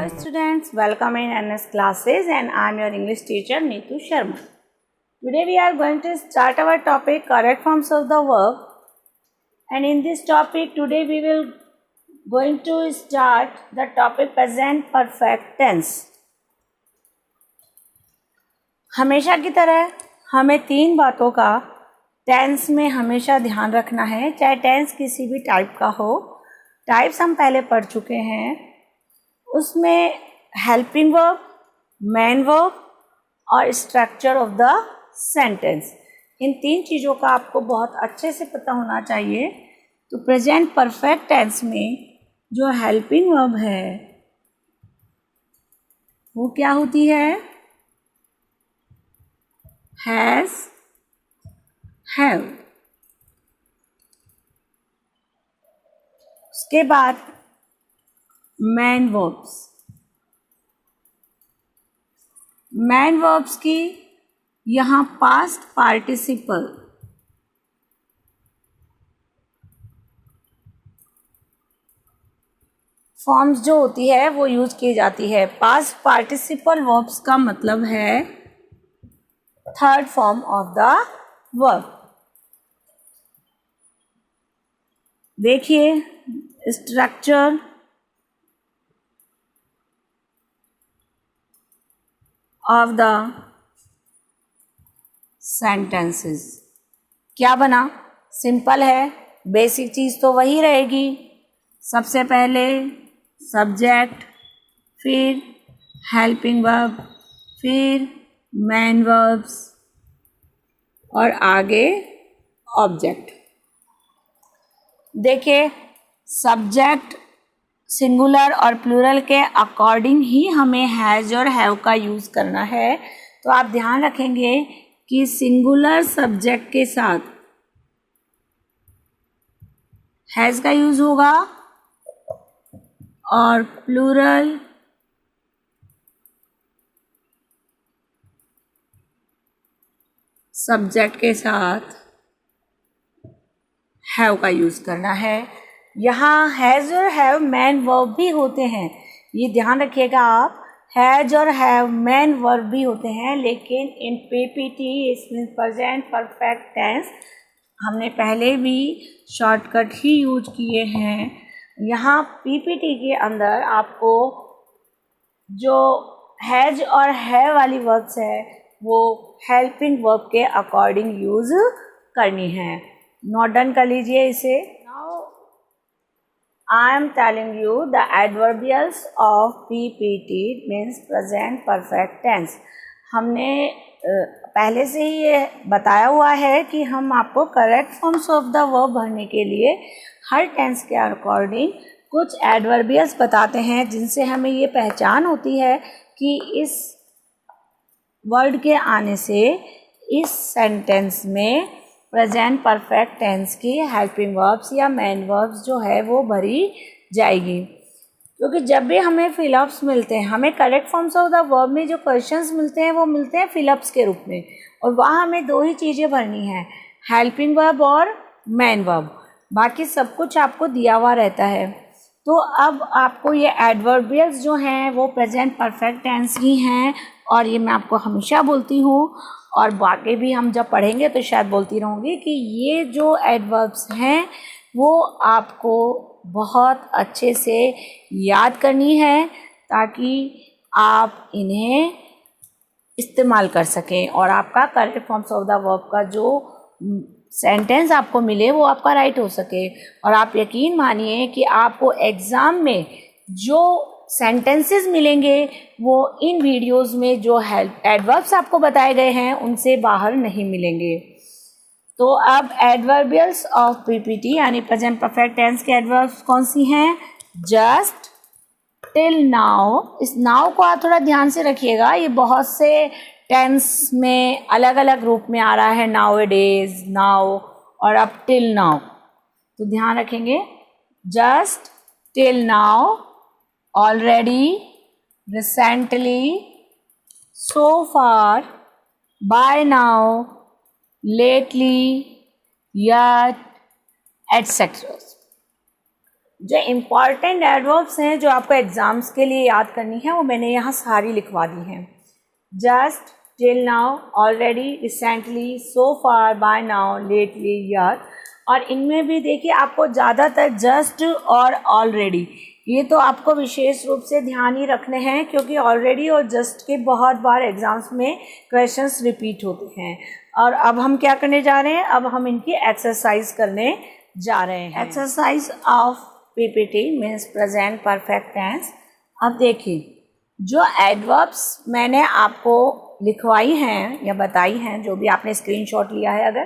Hello students, welcome in NS classes and I am your English teacher Neetu Sharma. Today we are going to start our topic correct forms of the verb, and in this topic today we will going to start the topic present perfect tense. हमेशा की तरह हमें तीन बातों का tense में हमेशा ध्यान रखना है, चाहे टेंस किसी भी टाइप का हो. टाइप्स हम पहले पढ़ चुके हैं. उसमें हेल्पिंग वर्ब, मेन वर्ब और स्ट्रक्चर ऑफ द सेंटेंस, इन तीन चीज़ों का आपको बहुत अच्छे से पता होना चाहिए. तो प्रेजेंट परफेक्ट टेंस में जो हेल्पिंग वर्ब है वो क्या होती है? Has, have. उसके बाद मैन वर्ब्स. मैन वर्ब्स की यहाँ पास्ट पार्टिसिपल फॉर्म्स जो होती है वो यूज की जाती है. पास्ट पार्टिसिपल वर्ब्स का मतलब है third form of the verb. देखिए स्ट्रक्चर ऑफ द सेंटेंसेस क्या बना? सिंपल है, बेसिक चीज़ तो वही रहेगी. सबसे पहले सब्जेक्ट, फिर हेल्पिंग वर्ब, फिर मेन वर्ब्स और आगे ऑब्जेक्ट. देखिए सब्जेक्ट सिंगुलर और प्लूरल के अकॉर्डिंग ही हमें हैज़ और हैव का यूज़ करना है. तो आप ध्यान रखेंगे कि सिंगुलर सब्जेक्ट के साथ हैज़ का यूज़ होगा और प्लूरल सब्जेक्ट के साथ हैव का यूज़ करना है. यहाँ हैज़ और हैव मैन वर्ब भी होते हैं, ये ध्यान रखिएगा आप. हैज़ और हैव मैन वर्ब भी होते हैं, लेकिन इन पीपीटी इसमें प्रेजेंट परफेक्ट टेंस हमने पहले भी शॉर्टकट ही यूज किए हैं. यहाँ पीपीटी के अंदर आपको जो हैज़ और हैव वाली वर्ब्स है वो हेल्पिंग वर्ब के अकॉर्डिंग यूज़ करनी है. नोट डाउन कर लीजिए इसे. I am telling you the adverbials of PPT means present perfect tense. हमने पहले से ही ये बताया हुआ है कि हम आपको correct forms of the verb भरने के लिए हर टेंस के अकॉर्डिंग कुछ एडवर्बियल्स बताते हैं, जिनसे हमें ये पहचान होती है कि इस वर्ड के आने से इस सेंटेंस में प्रेजेंट परफेक्ट टेंस की हेल्पिंग वर्ब्स या मेन वर्ब्स जो है वो भरी जाएगी. क्योंकि जब भी हमें फिलअप्स मिलते हैं, हमें correct forms of the verb में जो क्वेश्चंस मिलते हैं वो मिलते हैं फिलअप्स के रूप में, और वहाँ हमें दो ही चीज़ें भरनी है, हेल्पिंग वर्ब और मेन वर्ब. बाकी सब कुछ आपको दिया हुआ रहता है. तो अब आपको ये एडवर्बियल्स जो हैं वो प्रेजेंट परफेक्ट टेंस ही हैं, और ये मैं आपको हमेशा बोलती हूँ और बाकी भी हम जब पढ़ेंगे तो शायद बोलती रहूँगी कि ये जो एडवर्ब्स हैं वो आपको बहुत अच्छे से याद करनी है ताकि आप इन्हें इस्तेमाल कर सकें और आपका correct forms of the verb का जो सेंटेंस आपको मिले वो आपका राइट हो सके. और आप यकीन मानिए कि आपको एग्ज़ाम में जो सेंटेंसेस मिलेंगे वो इन वीडियोस में जो एडवर्ब्स आपको बताए गए हैं उनसे बाहर नहीं मिलेंगे. तो अब एडवर्बियल्स ऑफ पीपीटी यानी प्रेजेंट परफेक्ट टेंस के एडवर्ब्स कौन सी हैं? Just, till now. इस नाउ को आप थोड़ा ध्यान से रखिएगा, ये बहुत से टेंस में अलग अलग रूप में आ रहा है, नाउ ए डेज, नाउ और अब टिल नाउ. तो ध्यान रखेंगे just, till now, already, recently, so far, by now, lately, yet, etc. जो इम्पॉर्टेंट एडवर्ब्स हैं जो आपको एग्ज़ाम्स के लिए याद करनी है वो मैंने यहाँ सारी लिखवा दी हैं। Just, till now, already, recently, so far, by now, lately, yet. और इनमें भी देखिए आपको ज़्यादातर जस्ट और ऑलरेडी, ये तो आपको विशेष रूप से ध्यान ही रखने हैं क्योंकि ऑलरेडी और जस्ट के बहुत बार एग्ज़ाम्स में क्वेश्चंस रिपीट होते हैं। और अब हम क्या करने जा रहे हैं, अब हम इनकी एक्सरसाइज करने जा रहे हैं। Exercise of PPT means present perfect tense. अब देखिए जो एडवर्ब्स मैंने आपको लिखवाई हैं या बताई हैं, जो भी आपने स्क्रीनशॉट लिया है अगर,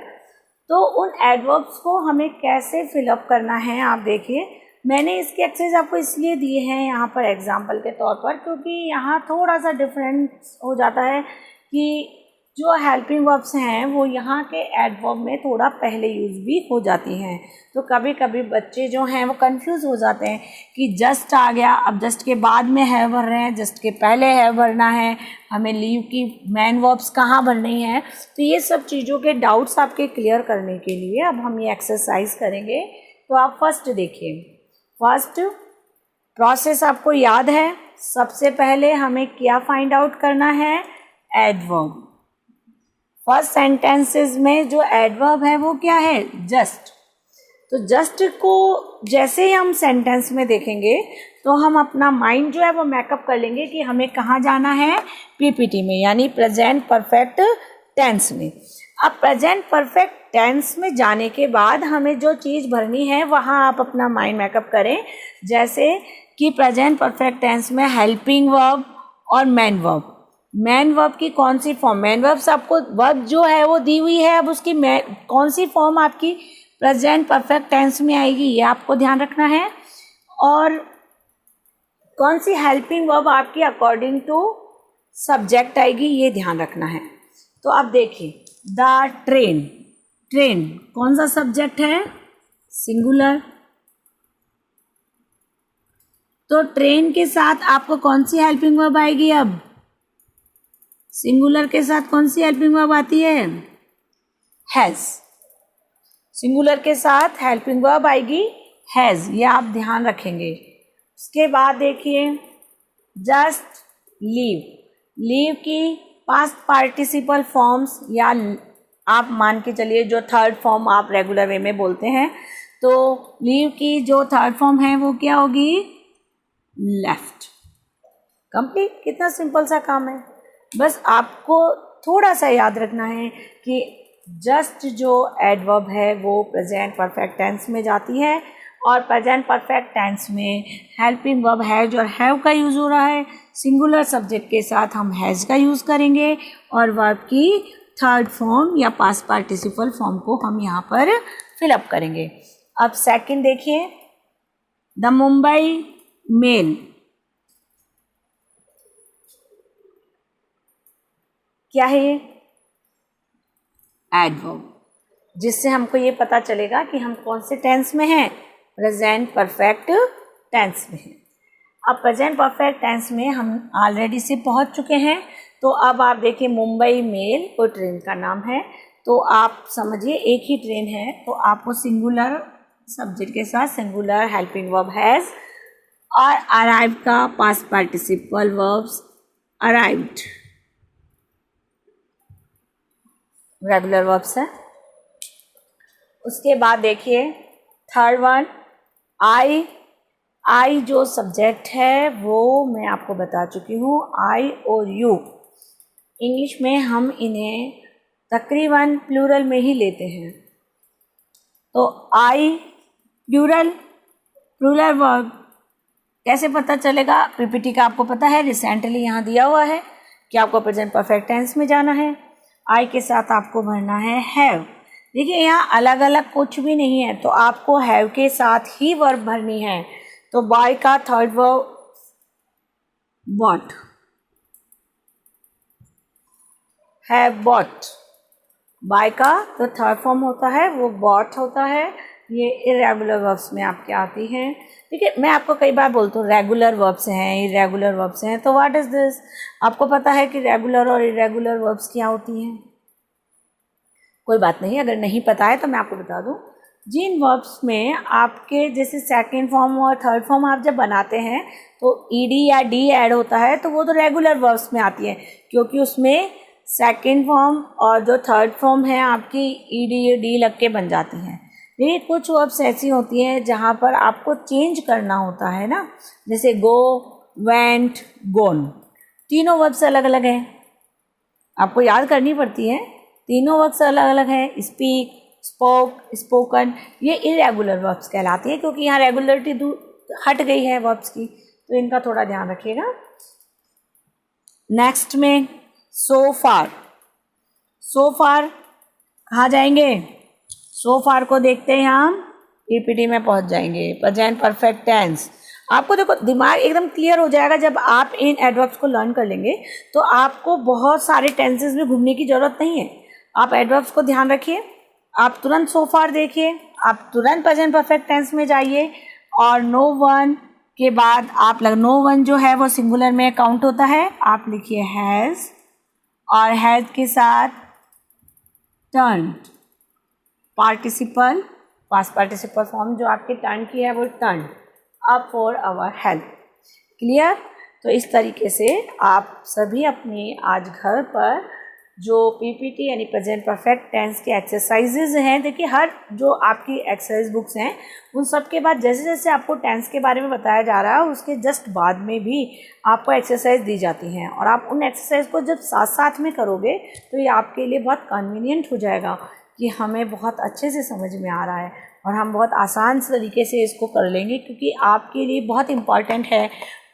तो उन एडवर्ब्स को हमें कैसे फिलअप करना है आप देखिए। मैंने इसके एक्सरसाइज आपको इसलिए दिए हैं यहाँ पर एग्जाम्पल के तौर पर क्योंकि यहाँ थोड़ा सा डिफरेंस हो जाता है कि जो हेल्पिंग वर्ब्स हैं वो यहाँ के एडवर्ब में थोड़ा पहले यूज़ भी हो जाती हैं। तो कभी कभी बच्चे जो हैं वो कंफ्यूज हो जाते हैं कि जस्ट आ गया, अब जस्ट के बाद में है भर रहे हैं, जस्ट के पहले है भरना है, हमें लीव की मेन वर्ब्स कहाँ भरनी है। तो ये सब चीज़ों के डाउट्स आपके क्लियर करने के लिए अब हम ये एक्सरसाइज करेंगे। तो आप फर्स्ट देखिए, फर्स्ट प्रोसेस आपको याद है। सबसे पहले हमें क्या फाइंड आउट करना है, एडवर्ब। फर्स्ट सेंटेंसेस में जो एडवर्ब है वो क्या है, जस्ट। तो जस्ट को जैसे ही हम सेंटेंस में देखेंगे तो हम अपना माइंड जो है वो मेकअप कर लेंगे कि हमें कहाँ जाना है, PPT में, यानी प्रेजेंट परफेक्ट टेंस में। अब प्रेजेंट परफेक्ट टेंस में जाने के बाद हमें जो चीज़ भरनी है वहाँ आप अपना माइंड मेकअप करें। जैसे कि प्रेजेंट परफेक्ट टेंस में हेल्पिंग वर्ब और मेन वर्ब। मेन वर्ब की कौन सी फॉर्म, मेन वर्ब्स आपको वर्ब जो है वो दी हुई है, अब उसकी कौन सी फॉर्म आपकी प्रेजेंट परफेक्ट टेंस में आएगी ये आपको ध्यान रखना है। और कौन सी हेल्पिंग वर्ब आपकी अकॉर्डिंग टू सब्जेक्ट आएगी ये ध्यान रखना है। तो अब देखिए द ट्रेन, ट्रेन कौन सा सब्जेक्ट है, सिंगुलर। तो ट्रेन के साथ आपको कौन सी हेल्पिंग वर्ब आएगी, अब सिंगुलर के साथ कौन सी हेल्पिंग वर्ब आती है, हैज़। सिंगुलर के साथ हेल्पिंग वर्ब आएगी हैज़, ये आप ध्यान रखेंगे। उसके बाद देखिए जस्ट, लीव, लीव की पास्ट पार्टिसिपल फॉर्म्स, या आप मान के चलिए जो थर्ड फॉर्म आप रेगुलर वे में बोलते हैं, तो लीव की जो थर्ड फॉर्म है वो क्या होगी, लेफ्ट। कंप्लीट, कितना सिंपल सा काम है। बस आपको थोड़ा सा याद रखना है कि जस्ट जो एडवर्ब है वो प्रेजेंट परफेक्ट टेंस में जाती है और प्रेजेंट परफेक्ट टेंस में हेल्पिंग वर्ब हैज और हैव का यूज़ हो रहा है। सिंगुलर सब्जेक्ट के साथ हम हैज़ का यूज़ करेंगे और वर्ब की थर्ड फॉर्म या पास्ट पार्टिसिपल फॉर्म को हम यहाँ पर फिलअप करेंगे। अब सेकंड देखिए, द मुंबई मेल, क्या है ये, एडवर्ब, जिससे हमको ये पता चलेगा कि हम कौन से टेंस में हैं, प्रेजेंट परफेक्ट टेंस में हैं। अब प्रेजेंट परफेक्ट टेंस में हम ऑलरेडी से पहुंच चुके हैं। तो अब आप देखिए मुंबई मेल कोई ट्रेन का नाम है, तो आप समझिए एक ही ट्रेन है, तो आपको सिंगुलर सब्जेक्ट के साथ सिंगुलर हेल्पिंग वर्ब हैज़ और अराइव का past participle verbs arrived, regular verbs है। उसके बाद देखिए थर्ड वन, आई, आई जो सब्जेक्ट है वो मैं आपको बता चुकी हूँ, आई और यू इंग्लिश में हम इन्हें तकरीबन प्लूरल में ही लेते हैं। तो आई प्लूरल, प्लूरल वर्ब कैसे पता चलेगा, PPT का आपको पता है, रिसेंटली यहाँ दिया हुआ है कि आपको प्रेजेंट परफेक्ट टेंस में जाना है। आई के साथ आपको भरना है हैव। देखिए यहाँ अलग अलग कुछ भी नहीं है, तो आपको हैव के साथ ही वर्ब भरनी है। तो बाय का third verb bought, have bought, buy का तो थर्ड फॉर्म होता है वो बॉट होता है। ये इरेगुलर वर्ब्स में आपके आती हैं। ठीक है, मैं आपको कई बार बोलती हूँ रेगुलर वर्ब्स हैं, इरेगुलर वर्ब्स हैं, तो व्हाट इज़ दिस, आपको पता है कि रेगुलर और इरेगुलर वर्ब्स क्या होती हैं? कोई बात नहीं, अगर नहीं पता है तो मैं आपको बता दूँ। जिन वर्ब्स में आपके जैसे सेकंड फॉर्म और थर्ड फॉर्म आप जब बनाते हैं तो ईडी या डी ऐड होता है, तो वो तो रेगुलर वर्ब्स में आती है, क्योंकि उसमें सेकंड फॉर्म और जो थर्ड फॉर्म है आपकी ईडी या डी लग के बन जाती हैं। लेकिन कुछ वर्ब्स ऐसी होती हैं जहाँ पर आपको चेंज करना होता है ना, जैसे गो, वेंट, गोन, तीनों वर्ब्स अलग अलग हैं, आपको याद करनी पड़ती है। तीनों वर्ब्स अलग अलग हैं। स्पीक, स्पोक, स्पोकन, ये इरेगुलर वर्ब्स कहलाती हैं, क्योंकि यहाँ रेगुलरिटी हट गई है वर्ब्स की, तो इनका थोड़ा ध्यान रखिएगा। नेक्स्ट में सो फार। सो फार कहाँ जाएंगे? सो फार को देखते हैं हम पीपीटी में पहुँच जाएंगे। प्रेजेंट परफेक्ट टेंस, आपको देखो दिमाग एकदम क्लियर हो जाएगा जब आप इन एडवर्ब्स को लर्न कर लेंगे, तो आपको बहुत सारे टेंसेस में घूमने की ज़रूरत नहीं है। आप एडवर्ब्स को ध्यान रखिए, आप तुरंत सो फार देखिए, आप तुरंत प्रेजेंट परफेक्ट टेंस में जाइए, और नो वन के बाद आप नो वन जो है वो सिंगुलर में काउंट होता है, आप लिखिए हैज़, और हैज़ के साथ turn participle, past participle form जो आपके टर्न की है वो turn up for our help. Clear? तो इस तरीके से आप सभी अपने आज घर पर जो पीपीटी यानी प्रेजेंट परफेक्ट टेंस के एक्सरसाइजेज हैं, देखिए हर जो आपकी एक्सरसाइज बुक्स हैं उन सब के बाद जैसे जैसे आपको टेंस के बारे में बताया जा रहा है उसके जस्ट बाद में भी आपको एक्सरसाइज दी जाती हैं, और आप उन एक्सरसाइज को जब साथ साथ में करोगे तो ये आपके लिए बहुत कन्वीनियंट हो जाएगा कि हमें बहुत अच्छे से समझ में आ रहा है और हम बहुत आसान तरीके से इसको कर लेंगे, क्योंकि आपके लिए बहुत इम्पॉर्टेंट है।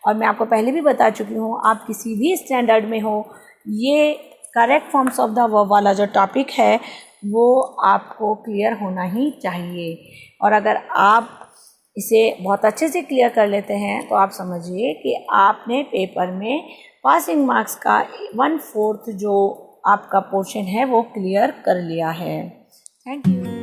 और मैं आपको पहले भी बता चुकी हूँ, आप किसी भी स्टैंडर्ड में हो, ये correct forms of the verb वाला जो टॉपिक है वो आपको क्लियर होना ही चाहिए। और अगर आप इसे बहुत अच्छे से क्लियर कर लेते हैं तो आप समझिए कि आपने पेपर में पासिंग मार्क्स का 1/4 जो आपका पोर्शन है वो क्लियर कर लिया है। Thank you.